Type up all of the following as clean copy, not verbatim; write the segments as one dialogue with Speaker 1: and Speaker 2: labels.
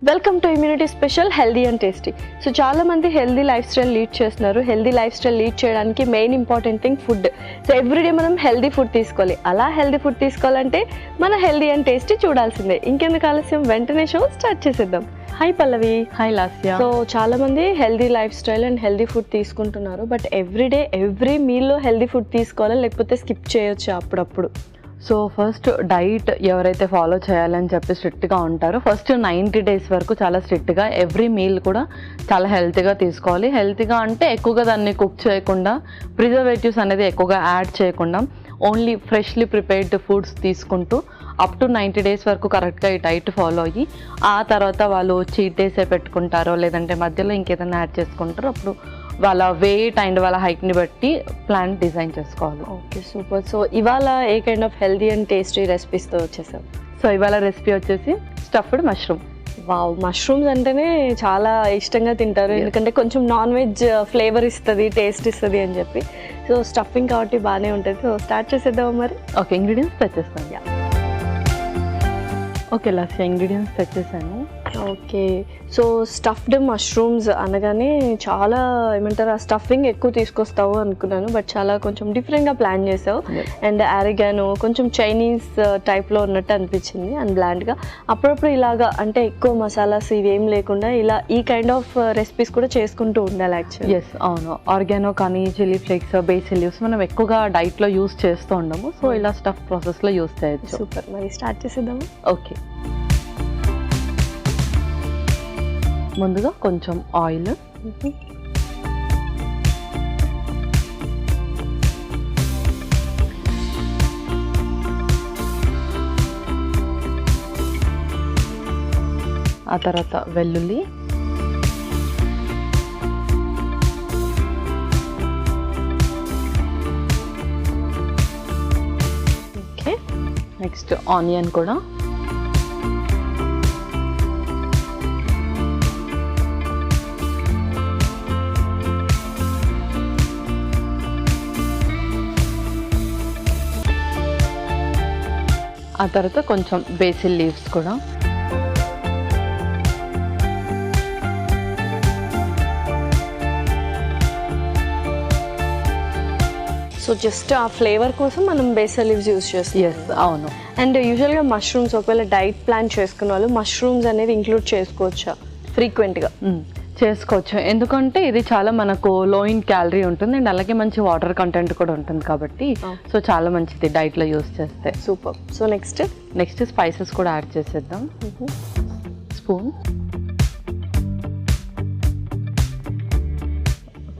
Speaker 1: Welcome to immunity special healthy and tasty. So చాలా మంది healthy life style lead చేస్తున్నారు. Healthy life style lead చేయడానికి main important thing food. So everyday మనం healthy food తీసుకోవాలి. అలా healthy food తీసుకోవాలంటే మన హెల్దీ అండ్ టేస్టీ చూడాల్సిందే. ఇంకెందుకు ఆలస్యం, వెంటనే షో స్టార్ట్ చేసేద్దాం. హాయ్ పల్లవి.
Speaker 2: హాయ్ లాస్యా.
Speaker 1: సో చాలా మంది healthy life style and healthy food తీసుకుంటున్నారు. బట్ ఎవ్రీ మీల్లో హెల్దీ ఫుడ్ తీసుకోవాలా లేకపోతే స్కిప్ చేయొచ్చు అప్పుడప్పుడు?
Speaker 2: సో ఫస్ట్ డైట్ ఎవరైతే ఫాలో చేయాలని చెప్పి స్ట్రిక్ట్గా ఉంటారో ఫస్ట్ 90 days వరకు చాలా స్ట్రిక్ట్గా ఎవ్రీ మీల్ కూడా చాలా హెల్తీగా తీసుకోవాలి. హెల్తీగా అంటే ఎక్కువగా దాన్ని కుక్ చేయకుండా, ప్రిజర్వేటివ్స్ అనేది ఎక్కువగా యాడ్ చేయకుండా ఓన్లీ ఫ్రెష్లీ ప్రిపేర్డ్ ఫుడ్స్ తీసుకుంటూ అప్ టు 90 days వరకు కరెక్ట్గా ఈ డైట్ ఫాలో అయ్యి ఆ తర్వాత వాళ్ళు చీట్ డేసే పెట్టుకుంటారో లేదంటే మధ్యలో ఇంకేదైనా యాడ్ చేసుకుంటారో అప్పుడు వాళ్ళ వెయిట్ అండ్ వాళ్ళ హైట్ని బట్టి ప్లాన్ డిజైన్ చేసుకోవాలి.
Speaker 1: Okay, super. సో ఇవాళ ఏ kind of healthy and tasty రెసిపీస్తో వచ్చేసాం?
Speaker 2: సో ఇవాళ రెసిపీ వచ్చేసి స్టఫ్డ్ మష్రూమ్.
Speaker 1: వావ్, మష్రూమ్స్ అంటేనే చాలా ఇష్టంగా తింటారు, ఎందుకంటే కొంచెం నాన్ వెజ్ ఫ్లేవర్ ఇస్తుంది, టేస్ట్ ఇస్తుంది అని చెప్పి. సో స్టఫింగ్ కాబట్టి బాగానే ఉంటుంది. సో స్టార్ట్ చేసేద్దాం మరి.
Speaker 2: ఓకే, ఇంగ్రీడియంట్స్ తెచ్చేస్తాను. ఓకే లాస్ట్ ఇంగ్రీడియంట్స్ తెచ్చేసాను.
Speaker 1: ఓకే, సో స్టఫ్డ్ మష్రూమ్స్ అనగానే చాలా ఏమంటారు, ఆ స్టఫింగ్ ఎక్కువ తీసుకొస్తావు అనుకున్నాను, బట్ చాలా కొంచెం డిఫరెంట్గా ప్లాన్ చేసావు. అండ్ ఆరిగానో కొంచెం చైనీస్ టైప్లో ఉన్నట్టు అనిపించింది అండ్ బ్లాండ్గా. అప్పుడప్పుడు ఇలాగా అంటే ఎక్కువ మసాలాస్ ఇవేం లేకుండా ఇలా ఈ కైండ్ ఆఫ్ రెసిపీస్ కూడా చేసుకుంటూ ఉండాలి యాక్చువల్లీ.
Speaker 2: ఎస్, అవును. ఆర్గానో కానీ చిల్లీ ఫ్లేక్స్, బేసిల్ లీవ్స్ మనం ఎక్కువగా డైట్లో యూస్ చేస్తూ ఉండము. సో ఇలా స్టఫ్ ప్రాసెస్లో యూస్ చేయొచ్చు.
Speaker 1: సూపర్, మరి స్టార్ట్ చేసేద్దాము.
Speaker 2: ఓకే, ముందుగా కొంచెం ఆయిల్, ఆ తర్వాత వెల్లుల్లి,
Speaker 1: ఓకే,
Speaker 2: నెక్స్ట్ ఆనియన్ కూడా, ఆ తర్వాత కొంచెం బేసిల్ లీవ్స్ కూడా,
Speaker 1: సో జస్ట్ ఆ ఫ్లేవర్ కోసం మనం బేసిల్ లీవ్స్ యూస్ చేస్తాం.
Speaker 2: ఎస్, అవును.
Speaker 1: అండ్ యూజువల్గా మష్రూమ్స్ ఒకవేళ డైట్ ప్లాన్ చేసుకున్న వాళ్ళు మష్రూమ్స్ అనేది ఇంక్లూడ్ చేసుకోవచ్చా ఫ్రీక్వెంట్గా?
Speaker 2: చేసుకోవచ్చు, ఎందుకంటే ఇది చాలా మనకు లో ఇన్ క్యాలరీ ఉంటుంది అండ్ అలాగే మంచి వాటర్ కంటెంట్ కూడా ఉంటుంది కాబట్టి సో చాలా మంచిది డైట్లో యూస్ చేస్తే.
Speaker 1: సూపర్. సో నెక్స్ట్
Speaker 2: స్పైసెస్ కూడా యాడ్ చేసేద్దాం. స్పూన్,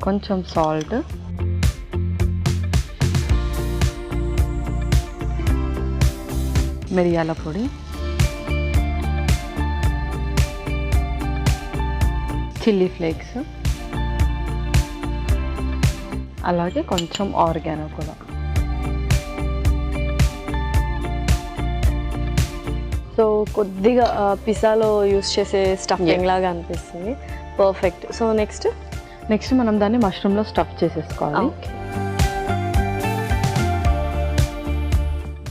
Speaker 2: కొంచెం సాల్ట్, మిరియాల పొడి, చిల్లీ ఫ్లేక్స్, అలాగే కొంచెం ఆర్గానో కూడా.
Speaker 1: సో కొద్దిగా పిజ్జాలో యూస్ చేసే స్టఫింగ్ లాగా అనిపిస్తుంది. పర్ఫెక్ట్. సో
Speaker 2: నెక్స్ట్ మనం దాన్ని మష్రూమ్లో స్టఫ్ చేసేసుకోవాలి.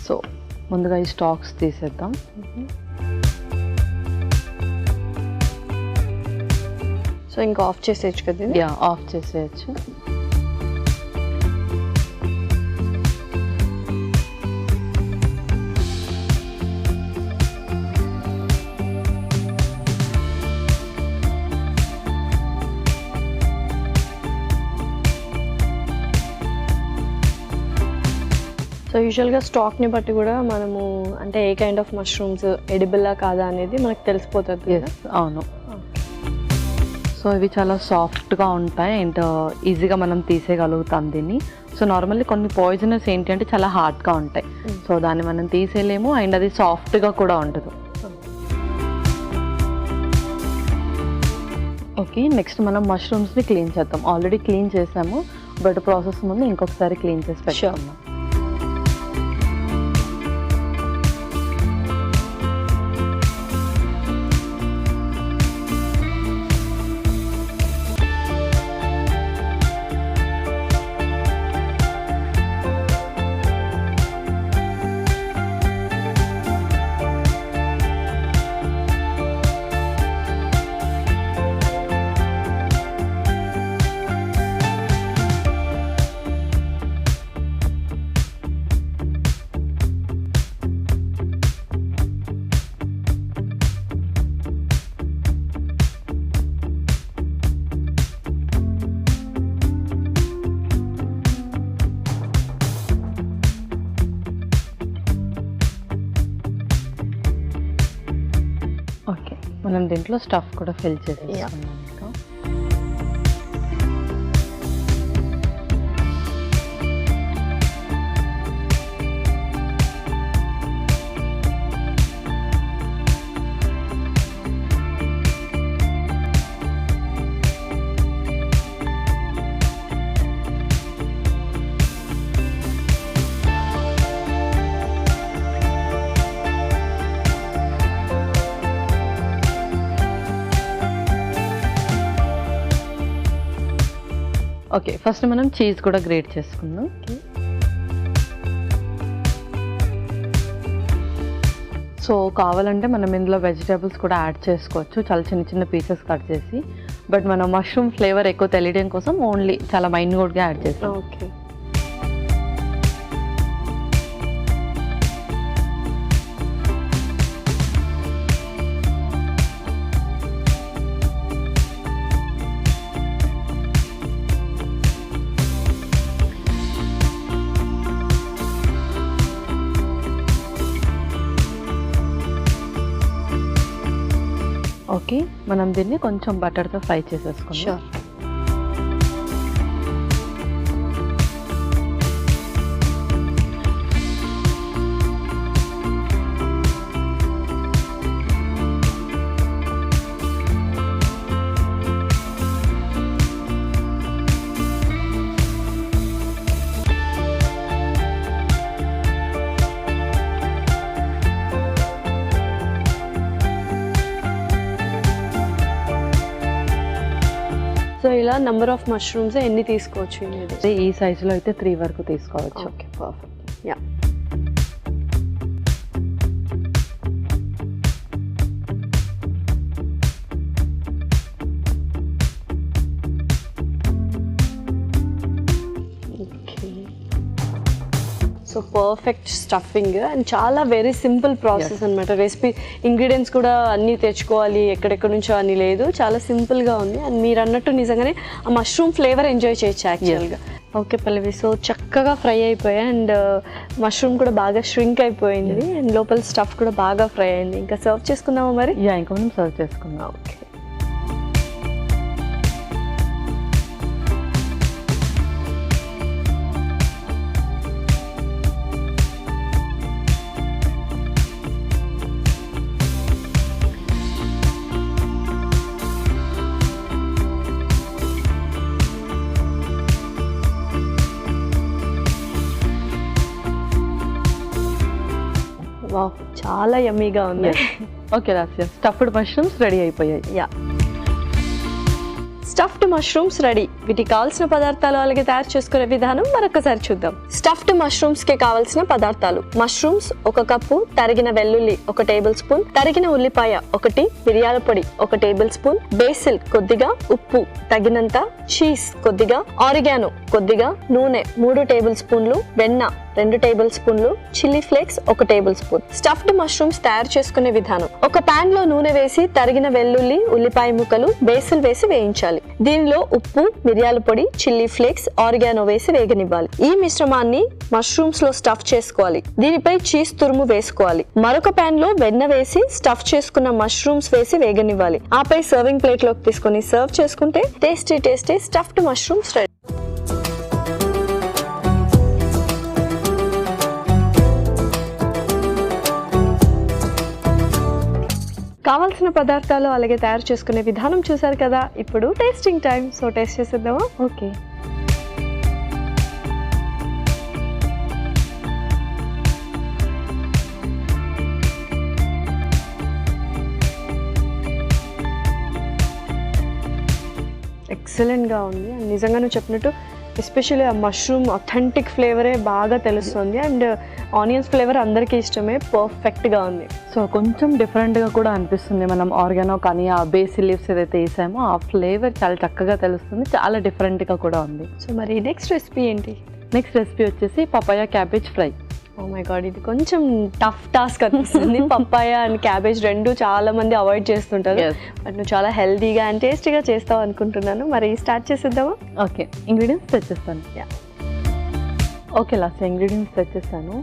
Speaker 2: సో ముందుగా ఈ స్టాక్స్ తీసేద్దాం.
Speaker 1: సో ఇంకా ఆఫ్ చేసేయచ్చు కదా?
Speaker 2: యా, ఆఫ్ చేసేయచ్చు.
Speaker 1: సో యూజువల్గా స్టాక్ని బట్టి కూడా మనము అంటే ఏ కైండ్ ఆఫ్ మష్రూమ్స్ ఎడిబుల్లా కాదా అనేది మనకు తెలిసిపోతుంది.
Speaker 2: ఎస్, అవును. సో ఇవి చాలా సాఫ్ట్గా ఉంటాయి అండ్ ఈజీగా మనం తీసేయగలుగుతాం దీన్ని. సో నార్మల్లీ కొన్ని పాయిజనస్ ఏంటి అంటే చాలా హార్డ్గా ఉంటాయి. సో దాన్ని మనం తీసేయలేము అండ్ అది సాఫ్ట్గా కూడా ఉండదు. ఓకే, నెక్స్ట్ మనం మష్రూమ్స్ని క్లీన్ చేద్దాం. ఆల్రెడీ క్లీన్ చేసాము బట్ ప్రాసెస్ ముందు ఇంకొకసారి క్లీన్ చేసి పెట్టుకున్నాం. మనం దీంట్లో స్టఫ్ కూడా ఫిల్ చేసేసుకున్నాం ఇంకా. ఓకే, ఫస్ట్ మనం చీజ్ కూడా గ్రేట్ చేసుకుందాం. సో కావాలంటే మనం ఇందులో వెజిటేబుల్స్ కూడా యాడ్ చేసుకోవచ్చు, చాలా చిన్న చిన్న పీసెస్ కట్ చేసి. బట్ మనం మష్రూమ్ ఫ్లేవర్ ఎక్కువ తెలియడం కోసం ఓన్లీ చాలా మైన్యూట్గా యాడ్ చేస్తాం.
Speaker 1: ఓకే,
Speaker 2: ఓకే, మనం దీన్ని కొంచెం బటర్తో ఫ్రై చేసేసుకుందాం.
Speaker 1: సో ఇలా నంబర్ ఆఫ్ మష్రూమ్స్ ఎన్ని తీసుకోవచ్చు?
Speaker 2: ఈ సైజులో అయితే 3 వరకు తీసుకోవచ్చు.
Speaker 1: Okay, perfect. Yeah, so perfect stuffing and చాలా వెరీ సింపుల్ ప్రాసెస్ అనమాట. రెసిపీ ఇంగ్రీడియంట్స్ కూడా అన్నీ తెచ్చుకోవాలి ఎక్కడెక్కడ నుంచో అని లేదు, చాలా సింపుల్గా ఉంది. అండ్ మీరు అన్నట్టు నిజంగానే ఆ మష్రూమ్ ఫ్లేవర్ ఎంజాయ్ చేయొచ్చు యాక్చువల్గా. ఓకే పల్లవి, సో చక్కగా ఫ్రై అయిపోయాయి అండ్ మష్రూమ్ కూడా బాగా ష్రింక్ అయిపోయింది అండ్ లోపల స్టఫ్ కూడా బాగా ఫ్రై అయింది. ఇంకా సర్వ్ చేసుకుందామా మరి?
Speaker 2: ఇంకా మనం సర్వ్ చేసుకుందాం.
Speaker 1: ఓకే, వావ్, చాలా యమ్మీగా ఉంది.
Speaker 2: ఓకే రాసియా, స్టఫ్డ్ మష్రూమ్స్ రెడీ అయిపోయాయి.
Speaker 1: Yeah, stuffed mushrooms ready. వీటికి కావాల్సిన పదార్థాలు అలాగే తయారు చేసుకునే విధానం మరొకసారి చూద్దాం. స్టఫ్డ్ మష్రూమ్స్ కి కావాల్సిన పదార్థాలు: మష్రూమ్స్ 1 కప్పు, తరిగిన వెల్లుల్లి 1 టేబుల్ స్పూన్, తరిగిన ఉల్లిపాయ 1, మిరియాల పొడి 1 టేబుల్ స్పూన్, బేసిల్ కొద్దిగా, ఉప్పు తగినంత, చీజ్ కొద్దిగా, ఆరిగానో కొద్దిగా, నూనె 3 టేబుల్ స్పూన్లు, వెన్న 2 టేబుల్ స్పూన్లు, chilli flakes 1 table spoon. Stuffed mushrooms తయారు చేసుకునే విధానం: ఒక పాన్ లో నూనె వేసి తరిగిన వెల్లుల్లి, ఉల్లిపాయ ముక్కలు, బేసిల్ వేసి వేయించాలి. దీనిలో ఉప్పు, మిరియాల పొడి, చిల్లీ ఫ్లేక్స్, ఆరిగానో వేసి వేగనివ్వాలి. ఈ మిశ్రమాన్ని మష్రూమ్స్ లో స్టఫ్ చేసుకోవాలి. దీనిపై చీజ్ తురుము వేసుకోవాలి. మరొక పాన్ లో వెన్న వేసి స్టఫ్ చేసుకున్న మష్రూమ్స్ వేసి వేగనివ్వాలి. ఆపై సర్వింగ్ ప్లేట్ లోకి తీసుకొని సర్వ్ చేసుకుంటే tasty tasty stuffed mushrooms ready. కావాల్సిన పదార్థాలు అలాగే తయారు చేసుకునే విధానం చూసారు కదా. ఇప్పుడు టేస్టింగ్ టైం. సో టేస్ట్ చేసేద్దామా?
Speaker 2: ఓకే,
Speaker 1: ఎక్సలెంట్గా ఉంది. అండ్ నిజంగా నువ్వు చెప్పినట్టు ఎస్పెషల్లీ ఆ మష్రూమ్ అథెంటిక్ ఫ్లేవరే బాగా తెలుస్తుంది అండ్ ఆనియన్స్ ఫ్లేవర్ అందరికీ ఇష్టమే, పర్ఫెక్ట్గా ఉంది.
Speaker 2: సో కొంచెం డిఫరెంట్గా కూడా అనిపిస్తుంది. మనం ఆర్గానో కానీ ఆ బేసిల్ లీవ్స్ ఏదైతే వేసామో ఆ ఫ్లేవర్ చాలా చక్కగా తెలుస్తుంది, చాలా డిఫరెంట్గా కూడా ఉంది.
Speaker 1: సో మరి నెక్స్ట్ రెసిపీ ఏంటి?
Speaker 2: నెక్స్ట్ రెసిపీ వచ్చేసి papaya cabbage fry.
Speaker 1: Oh my God, ఇది కొంచెం టఫ్ టాస్క్ అనిపిస్తుంది. పప్పాయ అండ్ క్యాబేజ్ రెండు చాలా మంది అవాయిడ్ చేస్తుంటారు. బట్ నువ్వు చాలా హెల్తీగా అండ్ టేస్టీగా చేస్తావు అనుకుంటున్నాను. మరి స్టార్ట్ చేసేద్దామా?
Speaker 2: ఓకే, ఇంగ్రీడియంట్స్ తెచ్చేస్తాను. ఓకే లాస్ట్ ఇంగ్రీడియంట్స్ తెచ్చేస్తాను.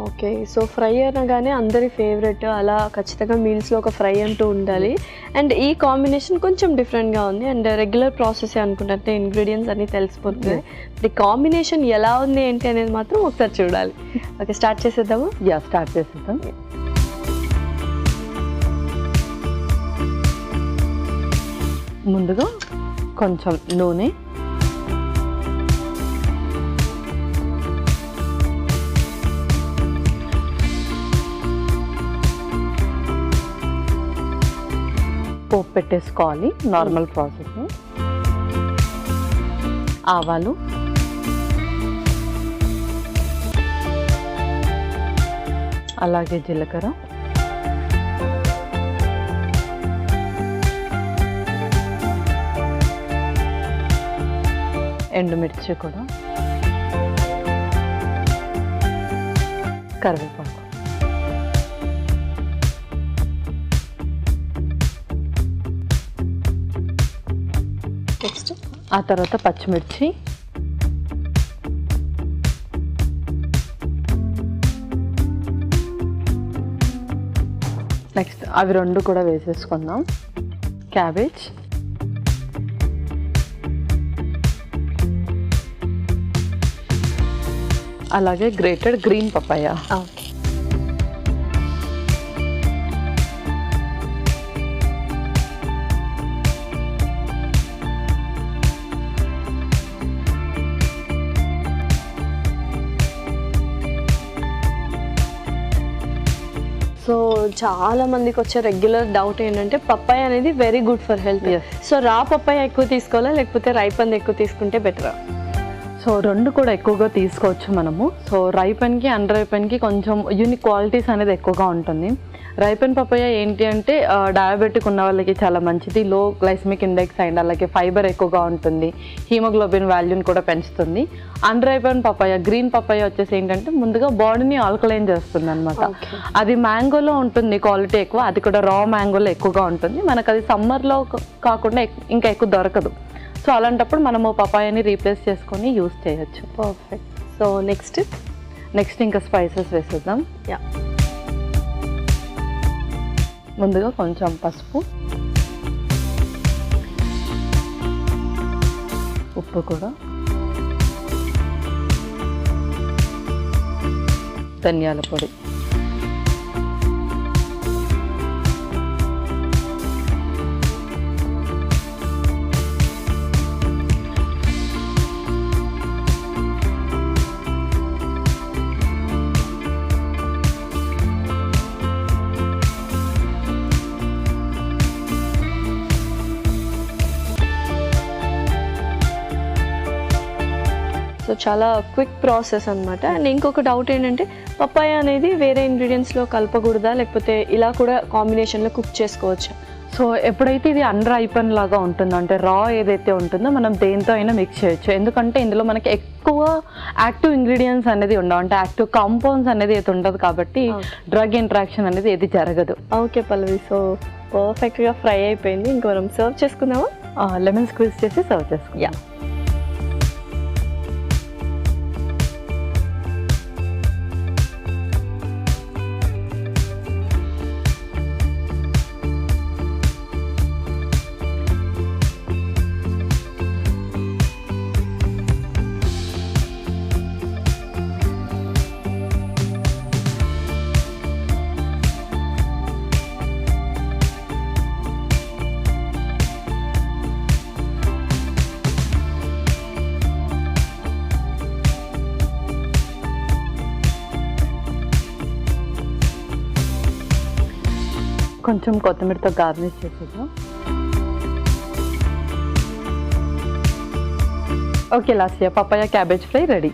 Speaker 1: ఓకే. సో ఫ్రై అనగానే అందరి ఫేవరెట్, అలా ఖచ్చితంగా మీల్స్లో ఒక ఫ్రై అంటూ ఉండాలి. అండ్ ఈ కాంబినేషన్ కొంచెం డిఫరెంట్గా ఉంది. అండ్ రెగ్యులర్ ప్రాసెస్ అనుకుంటే ఇంగ్రీడియంట్స్ అన్నీ తెలిసిపోతుంది. ఈ కాంబినేషన్ ఎలా ఉంది ఏంటి అనేది మాత్రం ఒకసారి చూడాలి. ఓకే, స్టార్ట్ చేసేద్దాము.
Speaker 2: స్టార్ట్ చేసేద్దాం. ముందుగా కొంచెం నూనె, పోపు పెట్టేసుకోవాలి, నార్మల్ ప్రాసెస్. ఆవాలు, అలాగే జీలకర్ర, ఎండుమిర్చి కూడా, కరివేపాకు.
Speaker 1: నెక్స్ట్
Speaker 2: ఆ తర్వాత పచ్చిమిర్చి, నెక్స్ట్ అవి రెండు కూడా వేసేసుకుందాం. క్యాబేజ్, అలాగే grated green papaya.
Speaker 1: Okay. So చాలా మందికి వచ్చే రెగ్యులర్ డౌట్ ఏంటంటే పప్పాయ అనేది very good for health. So raw papaya ఎక్కువ తీసుకోవాలా లేకపోతే రైపన్ ఎక్కువ తీసుకుంటే బెటరా?
Speaker 2: సో రెండు కూడా ఎక్కువగా తీసుకోవచ్చు మనము. సో రైపన్కి అండ్ రైపన్కి కొంచెం యూనిక్ క్వాలిటీస్ అనేది ఎక్కువగా ఉంటుంది. రైపన్ పపాయ ఏంటి అంటే డయాబెటిక్ ఉన్న వాళ్ళకి చాలా మంచిది, లో గ్లైసమిక్ ఇండెక్స్ అండ్ అలాగే ఫైబర్ ఎక్కువగా ఉంటుంది, హీమోగ్లోబిన్ వాల్యూని కూడా పెంచుతుంది. అన్ రైపన్ పపాయ, గ్రీన్ పపాయ వచ్చేసి ఏంటంటే ముందుగా బాడీని ఆల్కలైన్ చేస్తుంది అనమాట. అది మ్యాంగోలో ఉంటుంది క్వాలిటీ ఎక్కువ, అది కూడా రా మ్యాంగోలో ఎక్కువగా ఉంటుంది. మనకు అది సమ్మర్లో కాకుండా ఇంకా ఎక్కువ దొరకదు. సో అలాంటప్పుడు మనము పపాయాని రీప్లేస్ చేసుకొని యూస్ చేయొచ్చు.
Speaker 1: పర్ఫెక్ట్. సో నెక్స్ట్
Speaker 2: ఇంకా స్పైసెస్ వేసేద్దాం. ముందుగా కొంచెం పసుపు, ఉప్పు కూడా, ధనియాల పొడి,
Speaker 1: సో చాలా క్విక్ ప్రాసెస్ అనమాట. అండ్ ఇంకొక డౌట్ ఏంటంటే పప్పాయ అనేది వేరే ఇంగ్రీడియంట్స్లో కలపకూడదా లేకపోతే ఇలా కూడా కాంబినేషన్లో కుక్ చేసుకోవచ్చా?
Speaker 2: సో ఎప్పుడైతే ఇది అండర్ రైపన్ లాగా ఉంటుందో అంటే రా ఏదైతే ఉంటుందో మనం దేంతో అయినా మిక్స్ చేయొచ్చు. ఎందుకంటే ఇందులో మనకి ఎక్కువ యాక్టివ్ ఇంగ్రీడియంట్స్ అనేది ఉండవు, అంటే యాక్టివ్ కాంపౌండ్స్ అనేది అయితే ఉండదు కాబట్టి డ్రగ్ ఇంట్రాక్షన్ అనేది ఏది జరగదు.
Speaker 1: ఓకే పల్లవి, సో పర్ఫెక్ట్గా ఫ్రై అయిపోయింది. ఇంకా మనం సర్వ్ చేసుకుందామా?
Speaker 2: లెమన్ స్క్వీజ్ చేసి సర్వ్ చేసుకుందాం. కొంచెం కొత్తిమీరతో గార్నిష్ చేసేద్దాం. Okay Lasya, papaya cabbage fry ready.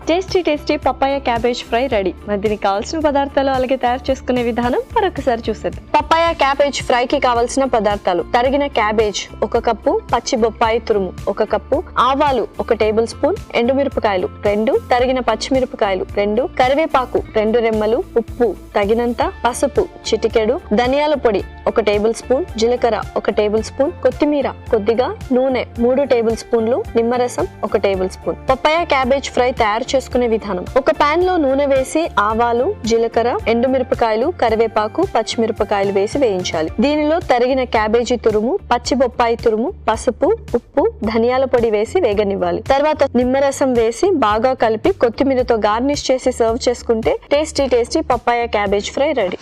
Speaker 1: Tasty papaya cabbage fry ready. మరి దీనికి కావాల్సిన పదార్థాలు అలాగే తయారు చేసుకునే విధానం మరొకసారి చూసేద్దాం. పపాయ క్యాబేజ్ ఫ్రైకి కావాల్సిన పదార్థాలు: తరిగిన క్యాబేజ్ 1 కప్పు, పచ్చి బొప్పాయి తురుము 1 కప్పు, ఆవాలు 1 టేబుల్ స్పూన్, ఎండుమిరపకాయలు 2, తరిగిన పచ్చిమిరపకాయలు 2, కరివేపాకు 2 రెమ్మలు, ఉప్పు తగినంత, పసుపు చిటికెడు, ధనియాల పొడి 1 టేబుల్ స్పూన్, జీలకర్ర 1 టేబుల్ స్పూన్, కొత్తిమీర కొద్దిగా, నూనె 3 టేబుల్ స్పూన్లు, నిమ్మరసం 1 tablespoon. Papaya cabbage fry తయారు చేసుకునే విధానం. ఒక పాన్ లో నూనె వేసి ఆవాలు, జీలకర్ర, ఎండుమిరపకాయలు, కరివేపాకు, పచ్చిమిరపకాయలు వేసి వేయించాలి. దీనిలో తరిగిన క్యాబేజీ తురుము, పచ్చి బొప్పాయి తురుము, పసుపు, ఉప్పు, ధనియాల పొడి వేసి వేగనివ్వాలి. తర్వాత నిమ్మరసం వేసి బాగా కలిపి కొత్తిమీరతో గార్నిష్ చేసి సర్వ్ చేసుకుంటే tasty papaya cabbage fry ready.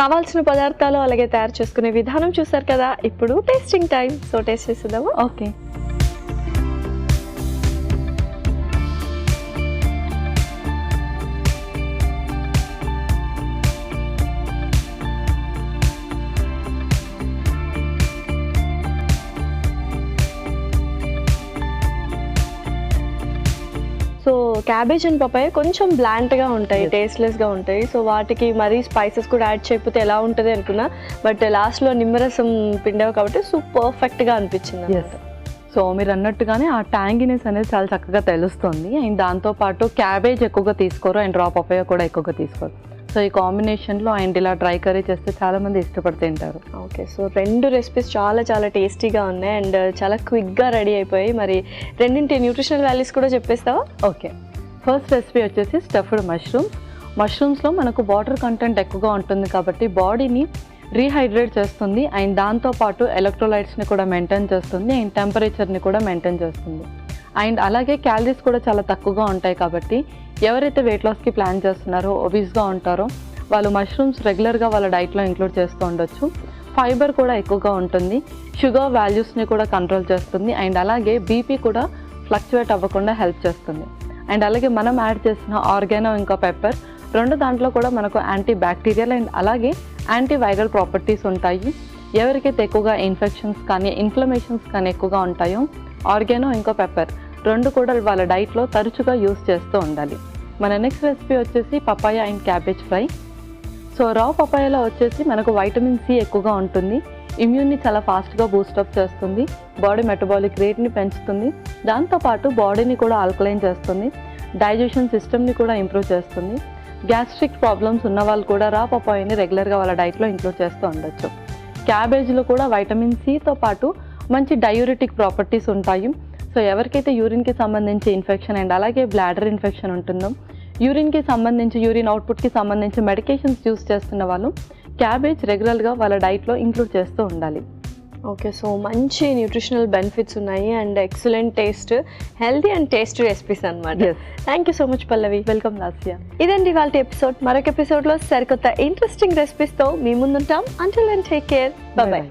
Speaker 1: కావాల్సిన పదార్థాలు అలాగే తయారు చేసుకునే విధానం చూసారు కదా. ఇప్పుడు టేస్టింగ్ టైం. సో టేస్ట్ చేసేద్దామా?
Speaker 2: Okay.
Speaker 1: So cabbage and papaya కొంచెం బ్లాంట్గా ఉంటాయి, టేస్ట్లెస్గా ఉంటాయి. సో వాటికి మరీ స్పైసెస్ కూడా యాడ్ చేయకపోతే ఎలా ఉంటుంది అనుకున్నా, బట్ లాస్ట్లో నిమ్మరసం పిండావు కాబట్టి పర్ఫెక్ట్గా అనిపించింది.
Speaker 2: సో మీరు అన్నట్టుగానే ఆ ట్యాంగినెస్ అనేది చాలా చక్కగా తెలుస్తుంది. అండ్ దాంతోపాటు క్యాబేజ్ ఎక్కువగా తీసుకోరు అండ్ రా పపాయ కూడా ఎక్కువగా తీసుకోరు. సో ఈ కాంబినేషన్లో అండ్ ఇలా డ్రై కర్రీ చేస్తే చాలా మంది ఇష్టపడి తింటారు.
Speaker 1: ఓకే, సో రెండు రెసిపీస్ చాలా టేస్టీగా ఉన్నాయి అండ్ చాలా క్విక్గా రెడీ అయిపోయాయి. మరి రెండింటి న్యూట్రిషనల్ వాల్యూస్ కూడా చెప్పేస్తావా?
Speaker 2: ఓకే, ఫస్ట్ రెసిపీ వచ్చేసి స్టఫ్డ్ మష్రూమ్స్లో మనకు వాటర్ కంటెంట్ ఎక్కువగా ఉంటుంది కాబట్టి బాడీని రీహైడ్రేట్ చేస్తుంది అండ్ దాంతోపాటు ఎలక్ట్రోలైట్స్ని కూడా మెయింటైన్ చేస్తుంది అండ్ టెంపరేచర్ని కూడా మెయింటైన్ చేస్తుంది. అండ్ అలాగే క్యాలరీస్ కూడా చాలా తక్కువగా ఉంటాయి కాబట్టి ఎవరైతే వెయిట్ లాస్కి ప్లాన్ చేస్తున్నారో, ఒబీస్గా ఉంటారో వాళ్ళు మష్రూమ్స్ రెగ్యులర్గా వాళ్ళ డైట్లో ఇంక్లూడ్ చేస్తూ ఉండొచ్చు. ఫైబర్ కూడా ఎక్కువగా ఉంటుంది, షుగర్ వాల్యూస్ని కూడా కంట్రోల్ చేస్తుంది అండ్ అలాగే బీపీ కూడా ఫ్లక్చువేట్ అవ్వకుండా హెల్ప్ చేస్తుంది. అండ్ అలాగే మనం యాడ్ చేసిన ఆర్గానో ఇంకా పెప్పర్ రెండు దాంట్లో కూడా మనకు యాంటీ బ్యాక్టీరియల్ అండ్ అలాగే యాంటీ వైరల్ ప్రాపర్టీస్ ఉంటాయి. ఎవరికైతే ఎక్కువగా ఇన్ఫెక్షన్స్ కానీ ఇన్ఫ్లమేషన్స్ కానీ ఎక్కువగా ఉంటాయో ఆర్గానో ఇంకా పెప్పర్ రెండు కూడా వాళ్ళ డైట్లో తరచుగా యూస్ చేస్తూ ఉండాలి. మన నెక్స్ట్ రెసిపీ వచ్చేసి papaya and cabbage fry. So raw పపాయలో వచ్చేసి మనకు వైటమిన్ సి ఎక్కువగా ఉంటుంది, ఇమ్యూన్ని చాలా ఫాస్ట్గా బూస్టప్ చేస్తుంది, బాడీ మెటబాలిక్ రేట్ని పెంచుతుంది, దాంతోపాటు బాడీని కూడా ఆల్కలైన్ చేస్తుంది, డైజెషన్ సిస్టమ్ని కూడా ఇంప్రూవ్ చేస్తుంది. గ్యాస్ట్రిక్ ప్రాబ్లమ్స్ ఉన్న వాళ్ళు కూడా రా పపాయని రెగ్యులర్గా వాళ్ళ డైట్లో ఇంక్లూడ్ చేస్తూ ఉండొచ్చు. క్యాబేజ్లో కూడా వైటమిన్ సితో పాటు మంచి డయూరిటిక్ ప్రాపర్టీస్ ఉంటాయి. సో ఎవరికైతే యూరిన్కి సంబంధించి ఇన్ఫెక్షన్ అండ్ అలాగే బ్లాడర్ ఇన్ఫెక్షన్ ఉంటుందో, యూరిన్కి సంబంధించి యూరిన్ అవుట్పుట్కి సంబంధించి మెడికేషన్స్ యూస్ చేస్తున్న వాళ్ళు క్యాబేజ్ రెగ్యులర్గా వాళ్ళ డైట్లో ఇంక్లూడ్ చేస్తూ ఉండాలి.
Speaker 1: ఓకే, సో మంచి న్యూట్రిషనల్ బెనిఫిట్స్ ఉన్నాయి and excellent taste, healthy and tasty recipes అనమాట. Thank you so much Pallavi.
Speaker 2: Welcome Lasya.
Speaker 1: ఇదండి వాళ్ళ ఎపిసోడ్. మరొక ఎపిసోడ్లో సరికొత్త ఇంట్రెస్టింగ్ రెసిపీస్తో మీ ముందుంటాం. Until then take care, bye by.